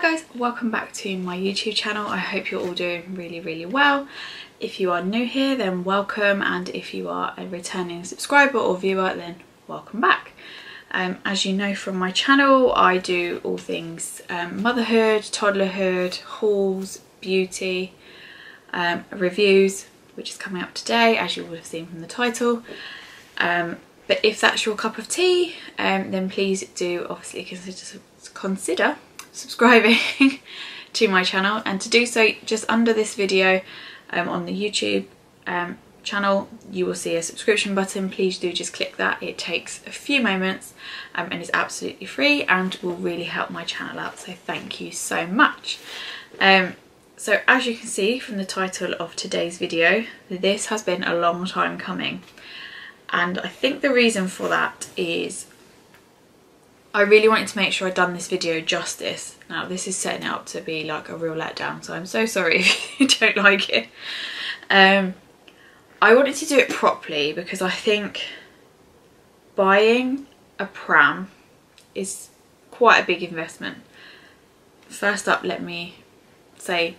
guys, welcome back to my YouTube channel. I hope you're all doing really well. If you are new here, then welcome, and if you are a returning subscriber or viewer, then welcome back. As you know from my channel, I do all things motherhood, toddlerhood, hauls, beauty, reviews, which is coming up today, as you would have seen from the title. But if that's your cup of tea, then please do obviously consider subscribing to my channel, and to do so, just under this video on the YouTube channel, you will see a subscription button. Please do just click that. It takes a few moments and is absolutely free and will really help my channel out, so thank you so much. So as you can see from the title of today's video, this has been a long time coming, and I think the reason for that is I really wanted to make sure I'd done this video justice. Now this is setting it up to be like a real letdown, so I'm so sorry if you don't like it. I wanted to do it properly because I think buying a pram is quite a big investment. First up, let me say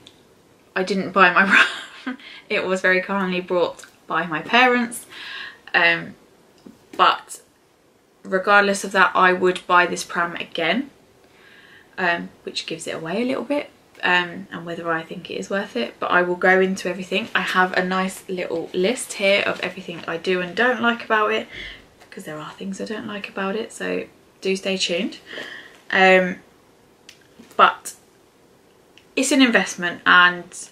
I didn't buy my pram. It was very kindly brought by my parents, but regardless of that, I would buy this pram again, which gives it away a little bit, and whether I think it is worth it. But I will go into everything. I have a nice little list here of everything I do and don't like about it, because there are things I don't like about it, so do stay tuned. But it's an investment, and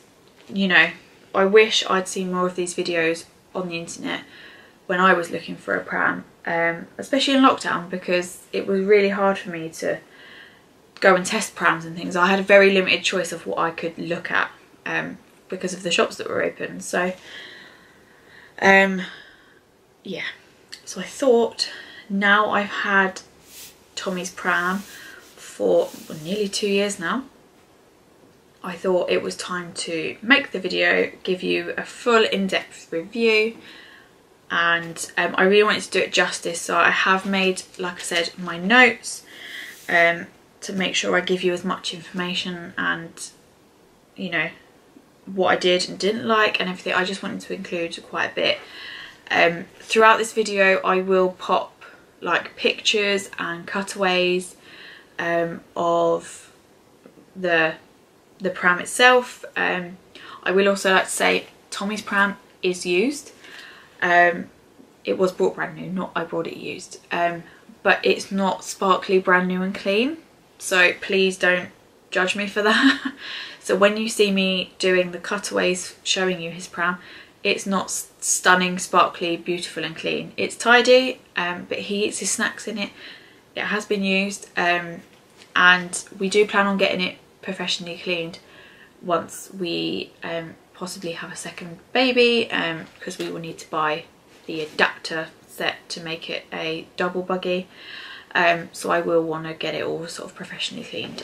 you know, I wish I'd seen more of these videos on the internet when I was looking for a pram, especially in lockdown, because it was really hard for me to go and test prams and things. I had a very limited choice of what I could look at because of the shops that were open. So yeah, so I thought, now I've had Tommy's pram for nearly 2 years now, I thought it was time to make the video, give you a full in-depth review, and I really wanted to do it justice. So I have made, like I said, my notes to make sure I give you as much information and, you know, what I did and didn't like and everything. I just wanted to include quite a bit. Throughout this video I will pop like pictures and cutaways of the pram itself. I will also like to say Tommy's pram is used. It was bought brand new, not I bought it used, but it's not sparkly brand new and clean, so please don't judge me for that. So when you see me doing the cutaways showing you his pram, it's not stunning, sparkly, beautiful and clean. It's tidy, but he eats his snacks in it. It has been used, and we do plan on getting it professionally cleaned once we possibly have a second baby, because we will need to buy the adapter set to make it a double buggy. So I will want to get it all sort of professionally cleaned,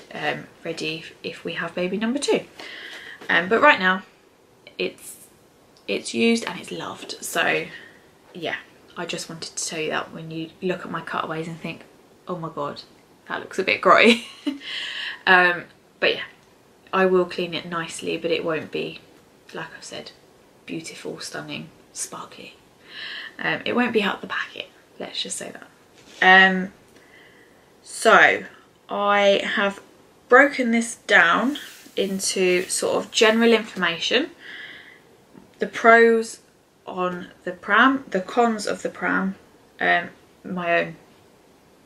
ready if we have baby number 2. But right now it's used and it's loved. So yeah, I just wanted to tell you that when you look at my cutaways and think, oh my god, that looks a bit grotty. But yeah, I will clean it nicely, but it won't be, like I've said, beautiful, stunning, sparkly. It won't be out the packet, let's just say that. So I have broken this down into sort of general information, the pros on the pram, the cons of the pram, my own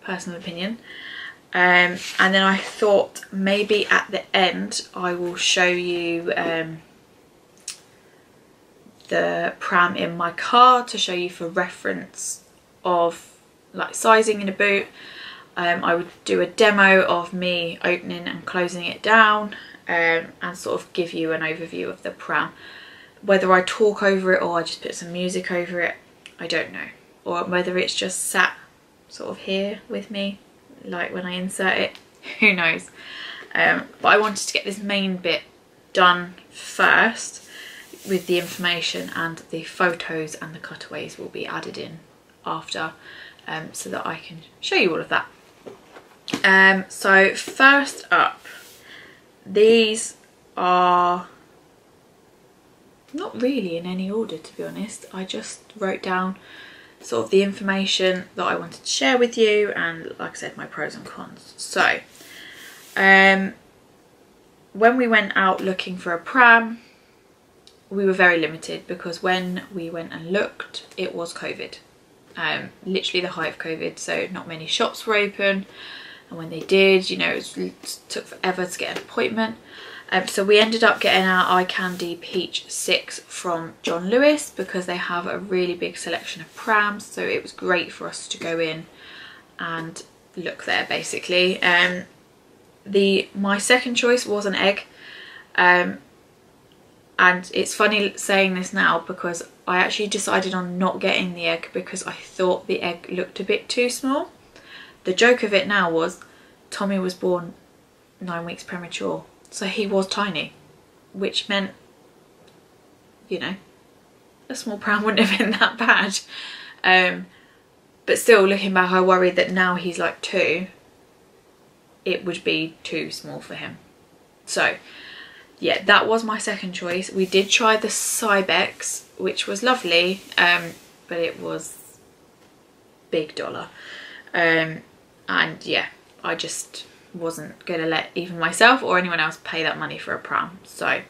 personal opinion, and then I thought maybe at the end I will show you the pram in my car to show you for reference of like sizing in a boot. I would do a demo of me opening and closing it down, and sort of give you an overview of the pram. Whether I talk over it or I just put some music over it, I don't know, or whether it's just sat sort of here with me like when I insert it, who knows. But I wanted to get this main bit done first with the information, and the photos and the cutaways will be added in after, so that I can show you all of that. So first up, these are not really in any order, to be honest. I just wrote down sort of the information that I wanted to share with you, and like I said, my pros and cons. So when we went out looking for a pram, we were very limited because when we went and looked, it was COVID, literally the height of COVID, so not many shops were open, and when they did, you know, it took forever to get an appointment. So we ended up getting our ICandy Peach 6 from John Lewis because they have a really big selection of prams, so it was great for us to go in and look there basically. My second choice was an egg, and it's funny saying this now because I actually decided on not getting the egg because I thought the egg looked a bit too small. The joke of it now was Tommy was born 9 weeks premature, so he was tiny, which meant, you know, a small pram wouldn't have been that bad. But still, looking back, I worried that now he's like 2, it would be too small for him. So yeah, that was my second choice. We did try the Cybex, which was lovely, but it was big dollar. And yeah, I just wasn't going to let even myself or anyone else pay that money for a pram. So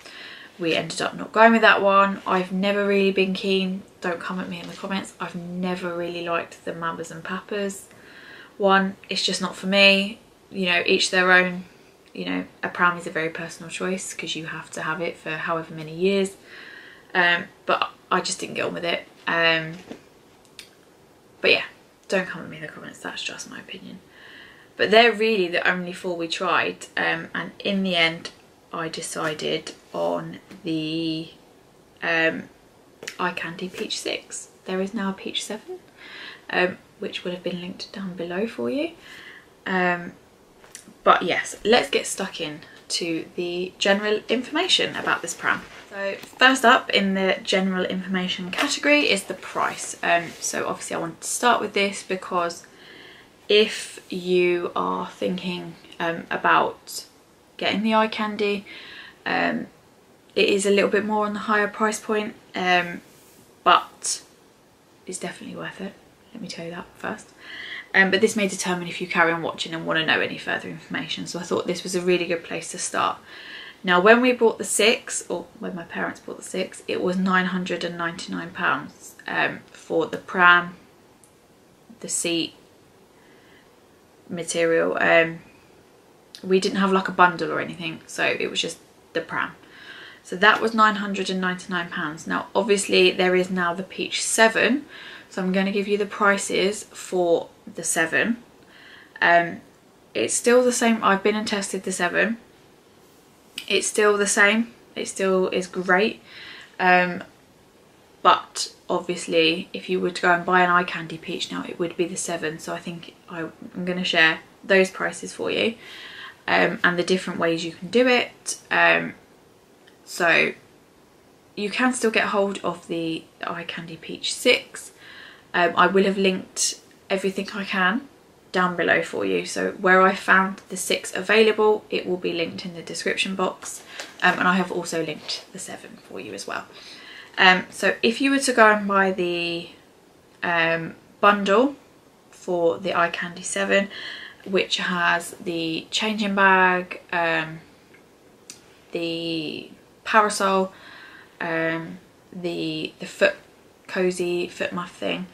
we ended up not going with that one. I've never really been keen, don't come at me in the comments, I've never really liked the Mamas and Papas one. It's just not for me. You know, each their own. You know, a pram is a very personal choice because you have to have it for however many years. But I just didn't get on with it. But yeah, don't come at me in the comments, that's just my opinion. But they're really the only 4 we tried, and in the end I decided on the ICandy Peach 6. There is now a Peach 7, which will have been linked down below for you. But yes, let's get stuck in to the general information about this pram. So first up in the general information category is the price. So obviously I wanted to start with this because if you are thinking about getting the ICandy, it is a little bit more on the higher price point, but it's definitely worth it, let me tell you that first. But this may determine if you carry on watching and want to know any further information, so I thought this was a really good place to start. Now when we bought the 6, or when my parents bought the 6, it was £999 for the pram, the seat, material. We didn't have like a bundle or anything, so it was just the pram. So that was £999. Now obviously there is now the Peach 7, so I'm going to give you the prices for the 7. It's still the same. I've been and tested the 7. It's still the same. It still is great. But obviously if you were to go and buy an ICandy Peach now, it would be the 7. So I think I'm going to share those prices for you, and the different ways you can do it. So you can still get hold of the ICandy Peach 6. I will have linked everything I can down below for you. So where I found the 6 available, it will be linked in the description box. And I have also linked the 7 for you as well. So if you were to go and buy the bundle for the ICandy 7, which has the changing bag, the parasol, the foot cozy foot muff thing,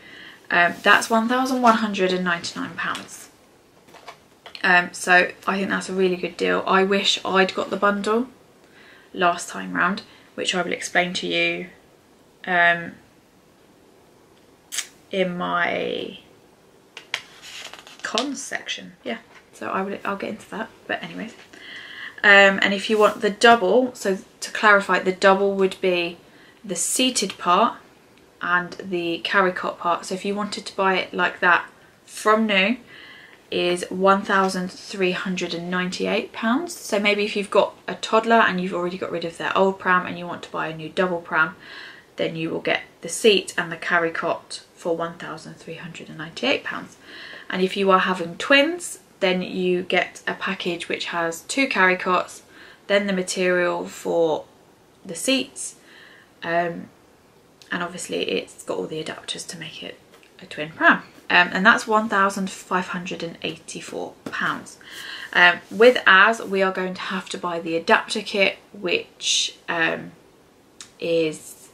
that's £1,199. So I think that's a really good deal. I wish I'd got the bundle last time round, which I will explain to you in my cons section. Yeah, so I'll get into that, but anyways. And if you want the double, so to clarify, the double would be the seated part and the carry cot part. So if you wanted to buy it like that from new, is £1,398. So maybe if you've got a toddler and you've already got rid of their old pram and you want to buy a new double pram, then you will get the seat and the carry cot for £1,398. And if you are having twins, then you get a package which has 2 carry cots, then the material for the seats, and obviously it's got all the adapters to make it a twin pram, and that's £1,584. With as, we are going to have to buy the adapter kit, which is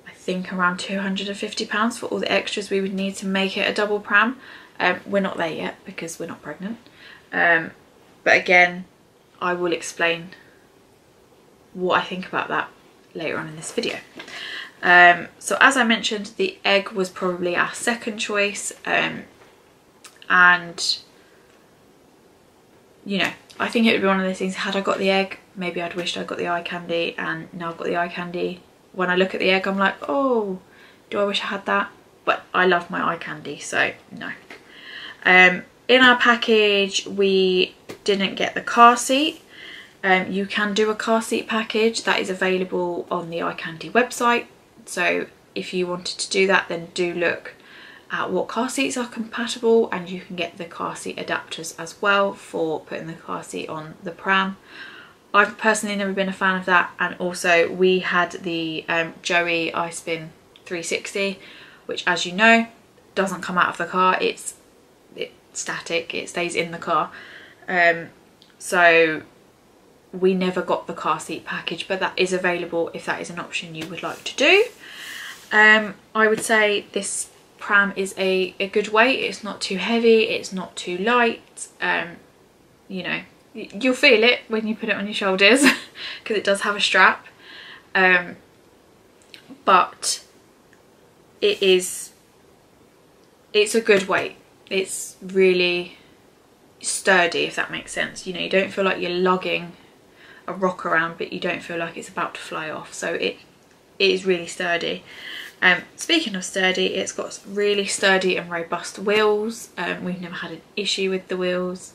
I think around £250 for all the extras we would need to make it a double pram. We're not there yet because we're not pregnant, but again, I will explain what I think about that later on in this video. So as I mentioned, the egg was probably our second choice, and you know, I think it would be one of those things, had I got the egg, maybe I'd wished I'd got the ICandy, and now I've got the ICandy. When I look at the egg, I'm like, oh, do I wish I had that? But I love my ICandy, so no. In our package, we didn't get the car seat. You can do a car seat package that is available on the ICandy website. So if you wanted to do that, then do look at what car seats are compatible, and you can get the car seat adapters as well for putting the car seat on the pram. I've personally never been a fan of that, and also we had the Joey iSpin 360, which, as you know, doesn't come out of the car. It's static, it stays in the car. So we never got the car seat package, but that is available if that is an option you would like to do. I would say this pram is a good weight. It's not too heavy, it's not too light. You know, you'll feel it when you put it on your shoulders because it does have a strap, but it's a good weight. It's really sturdy, if that makes sense. You know, you don't feel like you're lugging a rock around, but you don't feel like it's about to fly off. So it is really sturdy. Speaking of sturdy, it's got really sturdy and robust wheels. We've never had an issue with the wheels.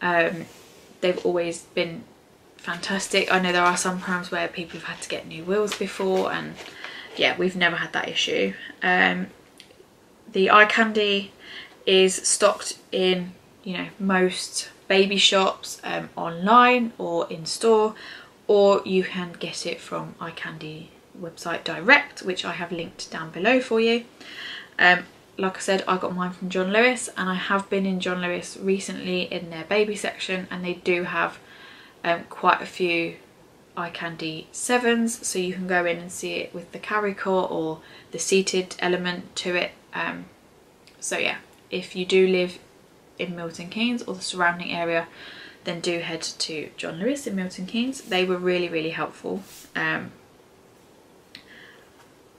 They've always been fantastic. I know there are some prams where people have had to get new wheels before, and yeah, we've never had that issue. The ICandy is stocked in, you know, most baby shops, online or in store, or you can get it from ICandy website direct, which I have linked down below for you. Like I said, I got mine from John Lewis, and I have been in John Lewis recently in their baby section, and they do have quite a few ICandy 7s, so you can go in and see it with the carry core or the seated element to it. So yeah, if you do live in Milton Keynes or the surrounding area, then do head to John Lewis in Milton Keynes. They were really helpful.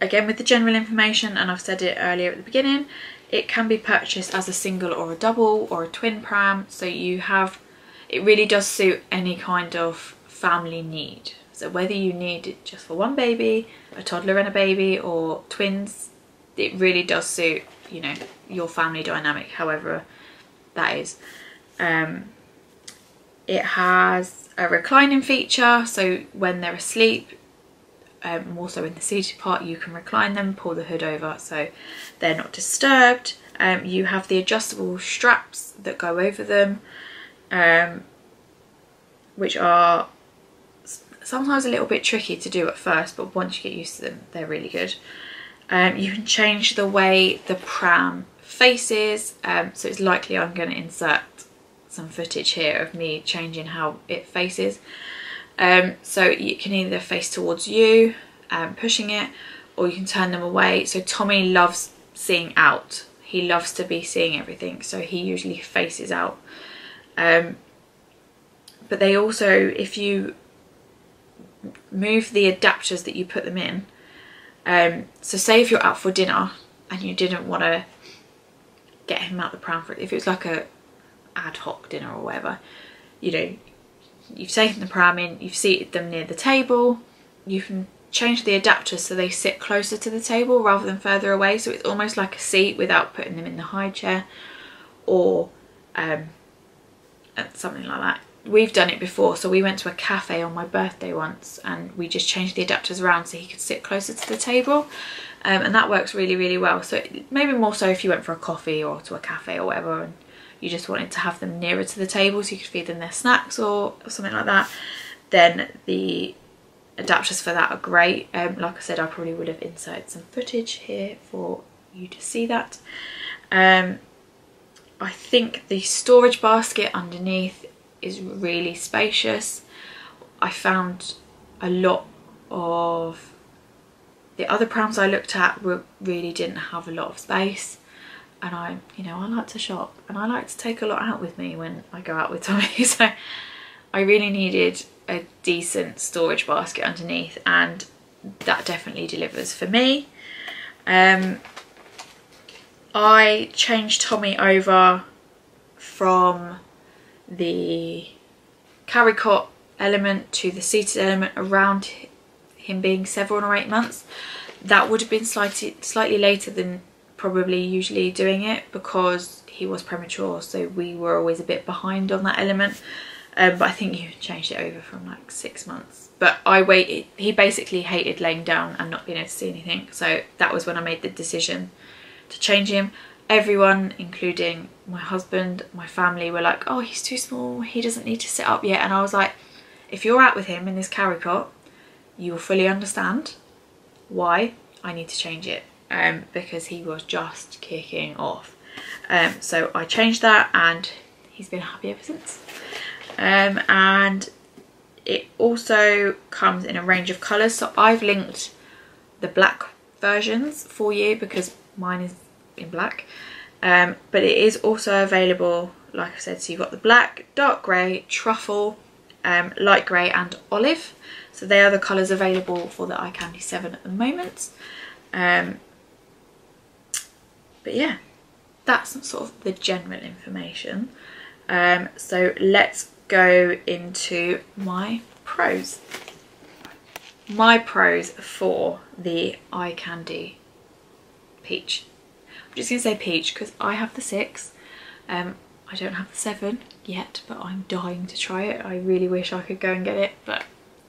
Again, with the general information, and I've said it earlier at the beginning, it can be purchased as a single or a double or a twin pram, so you have, it really does suit any kind of family need. So whether you need it just for one baby, a toddler and a baby, or twins, it really does suit, you know, your family dynamic, however that is. It has a reclining feature, so when they're asleep, more so in the seated part, you can recline them, pull the hood over so they're not disturbed. You have the adjustable straps that go over them, which are sometimes a little bit tricky to do at first, but once you get used to them, they're really good. You can change the way the pram faces, so it's likely I'm going to insert some footage here of me changing how it faces. So you can either face towards you, pushing it, or you can turn them away. So Tommy loves seeing out. He loves to be seeing everything, so he usually faces out. But they also, if you move the adapters that you put them in, so say if you're out for dinner and you didn't want to get him out the pram for it, if it was like a ad hoc dinner or whatever, you know, you've taken the pram in, you've seated them near the table, you can change the adapters so they sit closer to the table rather than further away, so it's almost like a seat without putting them in the high chair or something like that. We've done it before, so we went to a cafe on my birthday once and we just changed the adapters around so he could sit closer to the table, and that works really well. So maybe more so if you went for a coffee or to a cafe or whatever and you just wanted to have them nearer to the table so you could feed them their snacks or something like that, then the adapters for that are great. Like I said, I probably would have inserted some footage here for you to see that. I think the storage basket underneath is really spacious. I found a lot of the other prams I looked at really didn't have a lot of space, and I like to shop and I like to take a lot out with me when I go out with Tommy, so I really needed a decent storage basket underneath, and that definitely delivers for me. I changed Tommy over from the carry cot element to the seated element around him being 7 or 8 months. That would have been slightly later than probably usually doing it, because he was premature, so we were always a bit behind on that element. But I think you changed it over from like 6 months. But I waited. He basically hated laying down and not being able to see anything, so that was when I made the decision to change him. Everyone, including my husband, my family, were like, oh, he's too small, he doesn't need to sit up yet. And I was like, if you're out with him in this carry cot, you will fully understand why I need to change it, because he was just kicking off. So I changed that and he's been happy ever since. And it also comes in a range of colours, so I've linked the black versions for you because mine is in black, but it is also available, like I said, so you've got the black, dark grey, truffle, light grey and olive. So they are the colours available for the ICandy 7 at the moment. But yeah, that's sort of the general information. So let's go into my pros. My pros for the ICandy Peach. I'm just going to say Peach because I have the 6. I don't have the 7 yet, but I'm dying to try it. I really wish I could go and get it, but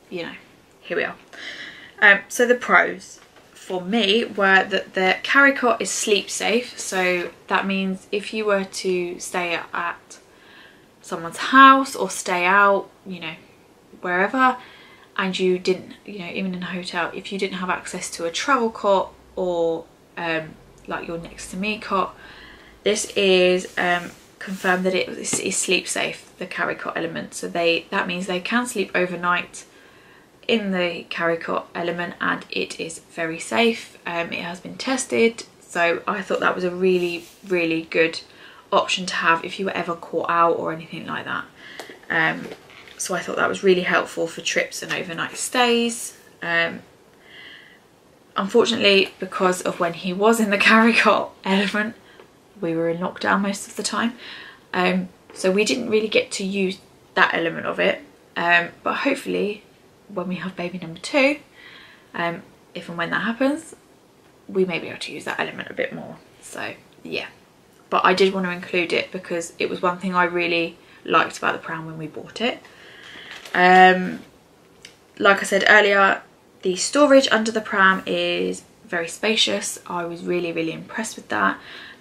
you know, here we are. So the pros for me were that the carry cot is sleep safe. So that means if you were to stay at someone's house or stay out, you know, wherever, and you didn't, you know, even in a hotel, if you didn't have access to a travel cot or like your next to me cot, this is confirmed that it is sleep safe, the carry cot element. So that means they can sleep overnight in the carry cot element, and it is very safe. It has been tested, so I thought that was a really, really good option to have if you were ever caught out or anything like that. So I thought that was really helpful for trips and overnight stays. Unfortunately, because of when he was in the carry cot element, we were in lockdown most of the time, so we didn't really get to use that element of it, but hopefully when we have baby number 2, if and when that happens, we may be able to use that element a bit more. So yeah, but I did want to include it because it was one thing I really liked about the Pram when we bought it. Like I said earlier, the storage under the Pram is very spacious. I was really, really impressed with that.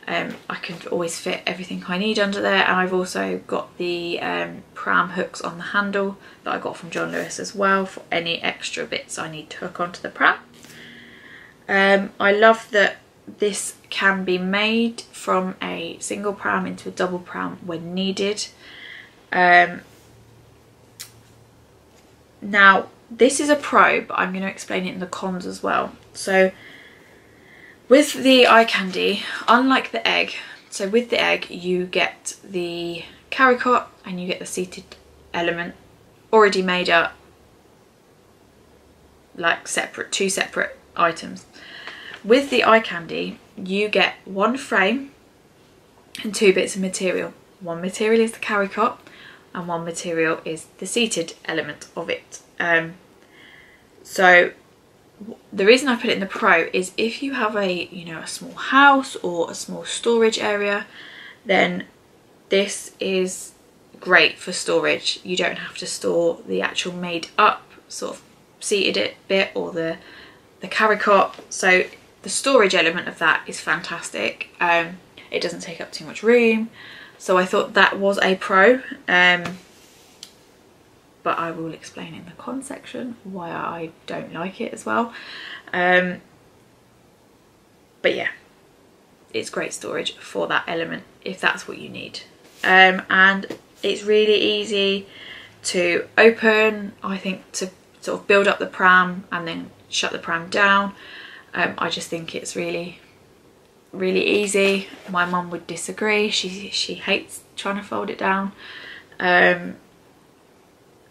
I can always fit everything I need under there, and I've also got the Pram hooks on the handle that I got from John Lewis as well for any extra bits I need to hook onto the Pram. I love that this can be made from a single Pram into a double Pram when needed. Now this is a pro, but I'm going to explain it in the cons as well. So with the ICandy, unlike the egg, so with the egg you get the carry cot and you get the seated element already made up, like two separate items. With the ICandy you get one frame and 2 bits of material. One material is the carry cot and one material is the seated element of it. So the reason I put it in the Pro is if you have a small house or a small storage area, then this is great for storage. You don't have to store the actual made up sort of seated bit or the carry cot. So the storage element of that is fantastic. It doesn't take up too much room. So I thought that was a pro, but I will explain in the con section why I don't like it as well. But yeah, it's great storage for that element if that's what you need. And it's really easy to open, I think, to sort of build up the pram and then shut the pram down. I just think it's really easy. My mum would disagree. She hates trying to fold it down.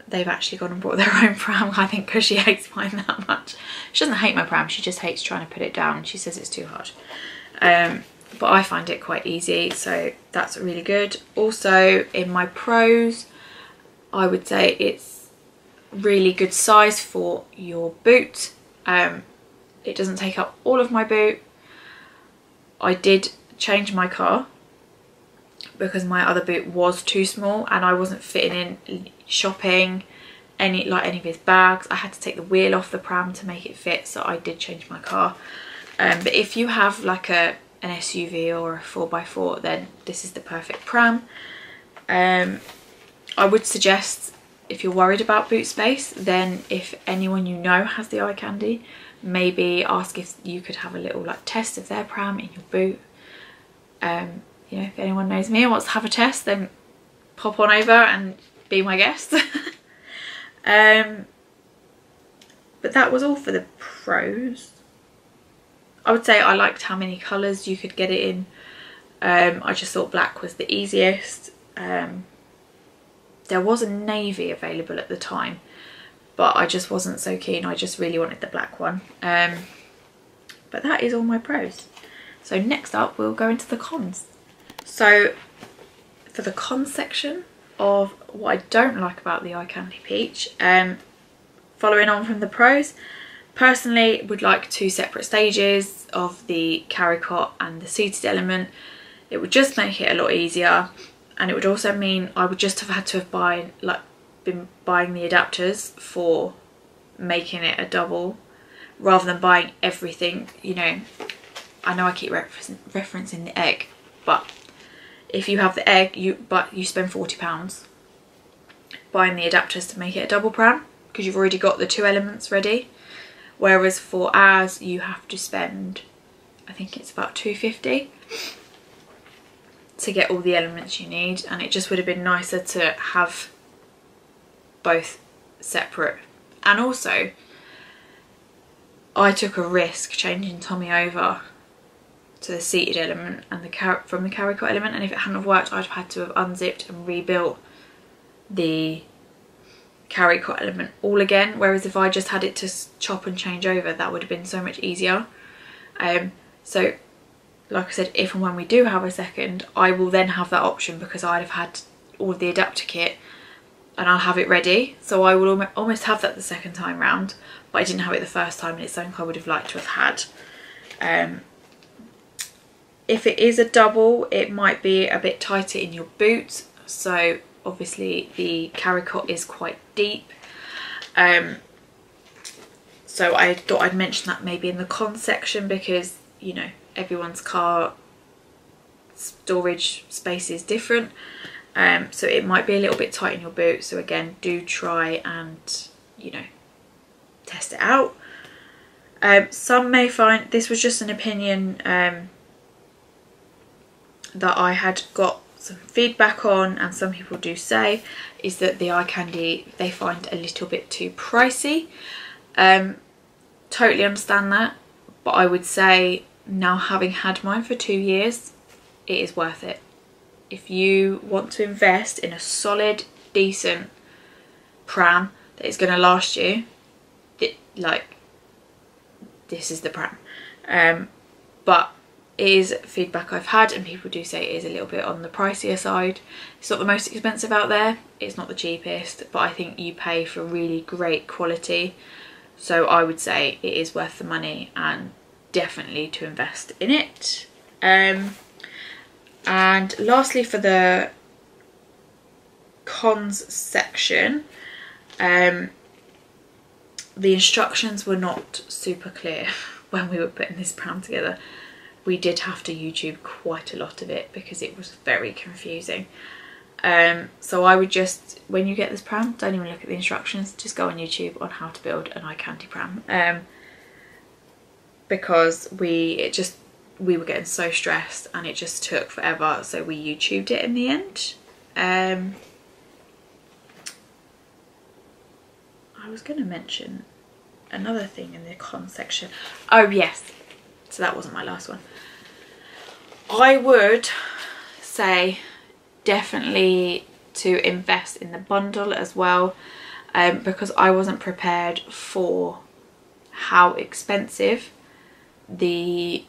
They've actually gone and bought their own pram, I think, because she hates mine that much. She doesn't hate my pram, she just hates trying to put it down. She says it's too hard. But I find it quite easy, so that's really good. Also, in my pros, I would say it's really good size for your boot. It doesn't take up all of my boot. I did change my car because my other boot was too small and I wasn't fitting in shopping, any of his bags. I had to take the wheel off the pram to make it fit, so I did change my car. But if you have like an SUV or a 4x4, then this is the perfect pram. I would suggest, if you're worried about boot space, then if anyone you know has the ICandy, maybe ask if you could have a little like test of their pram in your boot. You know, if anyone knows me and wants to have a test, then pop on over and be my guest. But that was all for the pros. I would say I liked how many colours you could get it in. I just thought black was the easiest. There was a navy available at the time, but I just wasn't so keen. I just really wanted the black one. But that is all my pros. So next up, we'll go into the cons. So for the cons section of what I don't like about the ICandy Peach, following on from the pros, personally would like 2 separate stages of the carry cot and the seated element. It would just make it a lot easier, and it would also mean I would just have had to have been buying the adapters for making it a double, rather than buying everything. You know, I know I keep referencing the egg, but if you have the egg, you spend £40 buying the adapters to make it a double pram, because you've already got the 2 elements ready. Whereas for ours, you have to spend, I think it's about £2.50 to get all the elements you need, and it just would have been nicer to have both separate. And also, I took a risk changing Tommy over to the seated element and from the carry cot element, and if it hadn't have worked, I'd have had to have unzipped and rebuilt the carry cot element all again. Whereas if I just had it to chop and change over, that would have been so much easier. So like I said, if and when we do have a second, I will then have that option, because I'd have had all of the adapter kit and I'll have it ready. So I will almost have that the second time round, but I didn't have it the first time, and it's something I would have liked to have had. If it is a double, it might be a bit tighter in your boot. So obviously the carry cot is quite deep. So I thought I'd mention that maybe in the con section, because, you know, everyone's car storage space is different. So it might be a little bit tight in your boot. So again, do try and, you know, test it out. Some may find, this was just an opinion that I had got some feedback on, and some people do say, is that the ICandy they find a little bit too pricey. Totally understand that, but I would say, now having had mine for 2 years, it is worth it. If you want to invest in a solid, decent pram that is going to last you, this is the pram. But it is feedback I've had, and people do say it is a little bit on the pricier side. It's not the most expensive out there, it's not the cheapest, but I think you pay for really great quality. So I would say it is worth the money, and definitely to invest in it. And lastly, for the cons section, the instructions were not super clear when we were putting this pram together. we did have to YouTube quite a lot of it because it was very confusing. So I would just, when you get this pram, don't even look at the instructions, just go on YouTube on how to build an ICandy pram, because we were getting so stressed and it just took forever, so we YouTubed it in the end. I was going to mention another thing in the con section. Oh yes, so that wasn't my last one. I would say definitely to invest in the bundle as well, because I wasn't prepared for how expensive the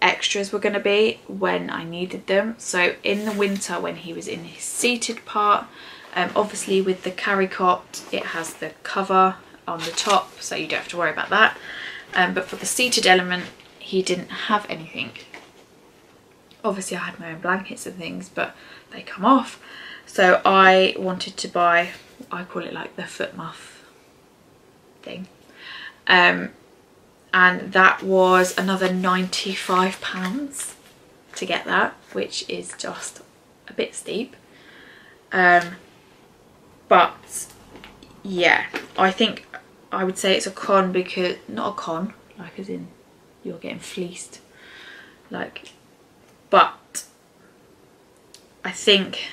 extras were going to be when I needed them. So in the winter, when he was in his seated part, obviously with the carry cot it has the cover on the top, so you don't have to worry about that, but for the seated element he didn't have anything. Obviously I had my own blankets and things, but they come off, so I wanted to buy, I call it like the foot muff thing, and that was another £95 to get that, which is just a bit steep. But yeah, I think I would say it's a con, because not a con like as in you're getting fleeced, like, but I think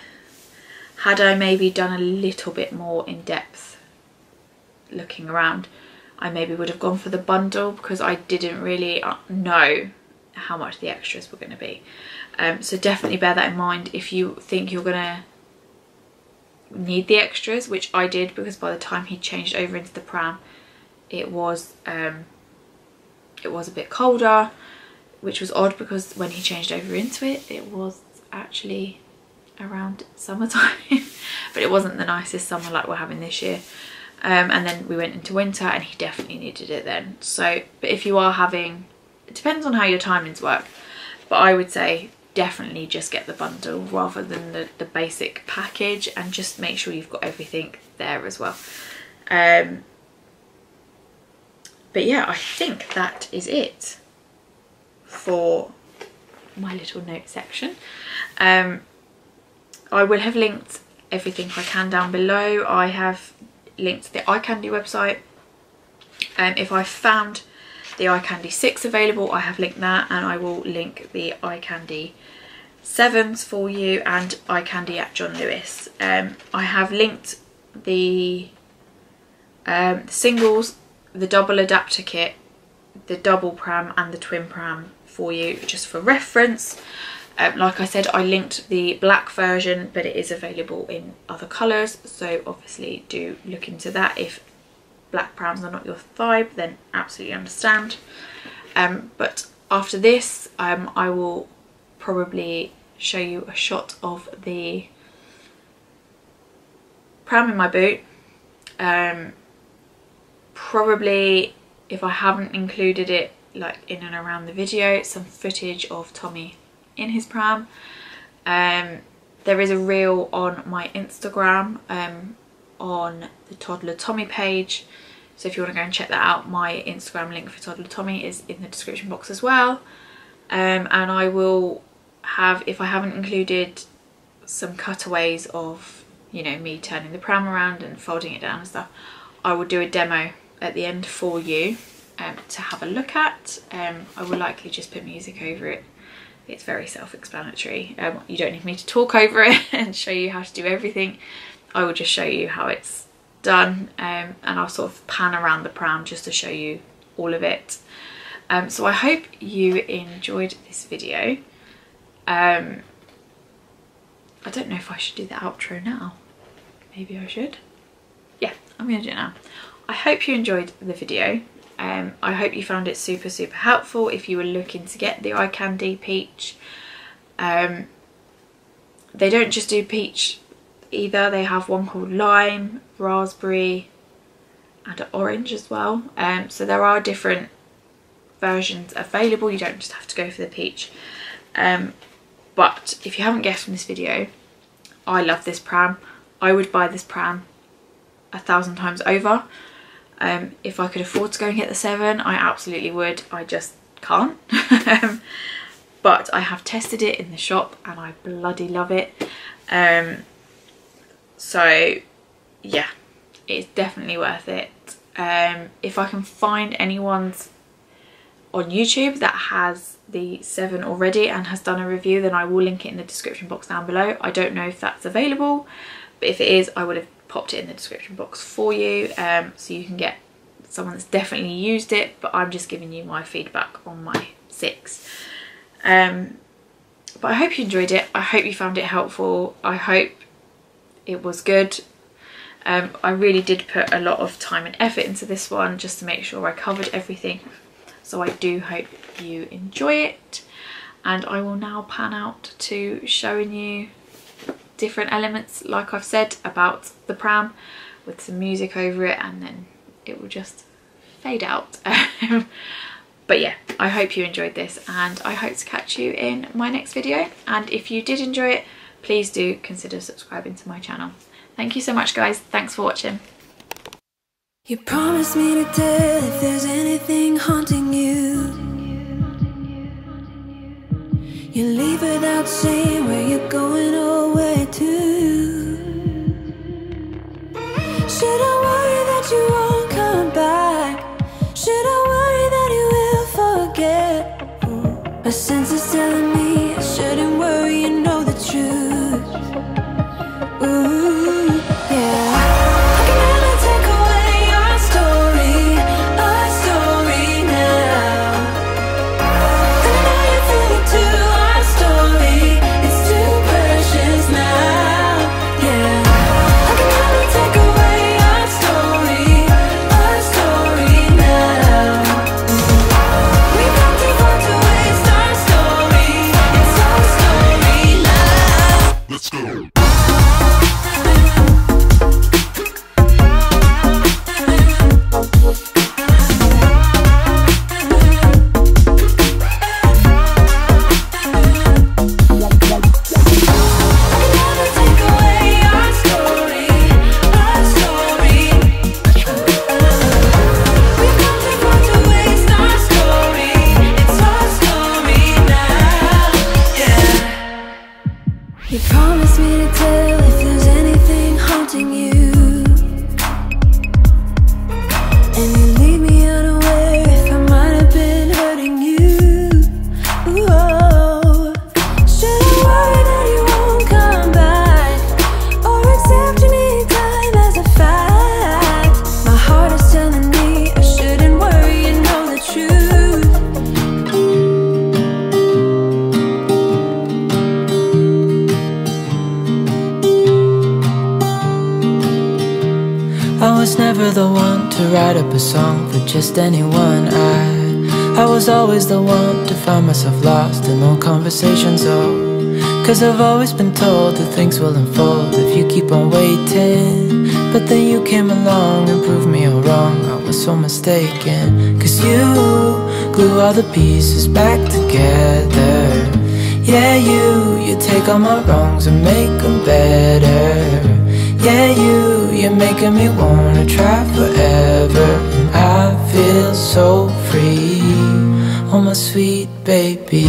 had I maybe done a little bit more in depth looking around, I maybe would have gone for the bundle, because I didn't really know how much the extras were going to be. So definitely bear that in mind if you think you're going to need the extras, which I did, because by the time he changed over into the pram it was a bit colder, which was odd because when he changed over into it, it was actually around summertime but it wasn't the nicest summer like we're having this year. And then we went into winter and he definitely needed it then. So, but if you are having, it depends on how your timings work, but I would say definitely just get the bundle rather than the basic package, and just make sure you've got everything there as well. But yeah, I think that is it for my little note section. I will have linked everything I can down below. I have linked the ICandy website. If I found the ICandy 6 available, I have linked that, and I will link the ICandy 7s for you and ICandy at John Lewis. I have linked the singles, the double adapter kit, the double pram and the twin pram for you, just for reference. Like I said, I linked the black version, but it is available in other colours, so obviously do look into that. If black prams are not your vibe, then absolutely understand. But after this, I will probably show you a shot of the pram in my boot. Probably, if I haven't included it like in and around the video, some footage of Tommy in his pram. There is a reel on my Instagram, on the Toddler Tommy page, so if you want to go and check that out, my Instagram link for Toddler Tommy is in the description box as well. And I will have, if I haven't included some cutaways of, you know, me turning the pram around and folding it down and stuff, I will do a demo at the end for you to have a look at. I will likely just put music over it. It's very self-explanatory. You don't need me to talk over it and show you how to do everything. I will just show you how it's done, and I'll sort of pan around the pram just to show you all of it. So I hope you enjoyed this video. I don't know if I should do the outro now. Maybe I should. Yeah, I'm gonna do it now. I hope you enjoyed the video. I hope you found it super helpful if you were looking to get the ICandy peach. They don't just do peach either, they have one called lime, raspberry and orange as well. So there are different versions available, you don't just have to go for the peach. But if you haven't guessed from this video, I love this pram. I would buy this pram 1,000 times over. If I could afford to go and get the 7, I absolutely would. I just can't. but I have tested it in the shop and I bloody love it. So yeah, it's definitely worth it. If I can find anyone's on YouTube that has the 7 already and has done a review, then I will link it in the description box down below. I don't know if that's available, but if it is, I would have popped it in the description box for you, so you can get someone that's definitely used it, but I'm just giving you my feedback on my 6. But I hope you enjoyed it. I hope you found it helpful. I hope it was good. I really did put a lot of time and effort into this one just to make sure I covered everything. So I do hope you enjoy it. And I will now pan out to showing you different elements, like I've said, about the pram, with some music over it, and then it will just fade out. But yeah, I hope you enjoyed this, and I hope to catch you in my next video. And if you did enjoy it, please do consider subscribing to my channel. Thank you so much, guys. Thanks for watching. You promised me to tell if there's anything haunting you. You leave without saying where you're going or where to. Should I worry that you won't come back? Should I worry that you will forget? My sense is telling me I shouldn't worry, you know the truth. Ooh, yeah. I can never take away our story now. And I know you feel it too, our story, it's too precious now. Yeah. I can never take away our story now. We've come too far to waste our story, it's our story now. Let's go. You promised me to tell if there's anything haunting you, and you leave me unaware if I might have been hurting you. Ooh, oh. Should I worry that you won't come back, or accept any time as a fact? My heart is telling me I shouldn't worry, you know the truth. I was never the one to write up a song for just anyone. I was always the one to find myself lost in old conversations. Oh, 'cause I've always been told that things will unfold if you keep on waiting. But then you came along and proved me all wrong. I was so mistaken, 'cause you glue all the pieces back together. Yeah, you take all my wrongs and make them better. Yeah, you're making me wanna try forever, and I feel so free, oh my sweet baby.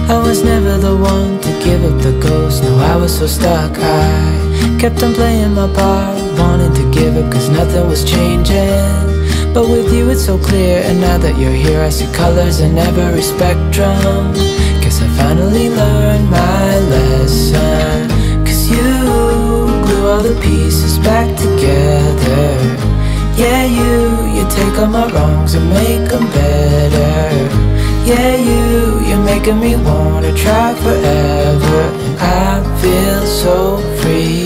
I was never the one to give up the ghost, no, I was so stuck. I kept on playing my part, wanting to give up 'cause nothing was changing. But with you it's so clear, and now that you're here I see colors in every spectrum. Guess I finally learned my lesson, 'cause you glue all the pieces back together. Yeah, you take all my wrongs and make them better. Yeah, you're making me wanna try forever, and I feel so free,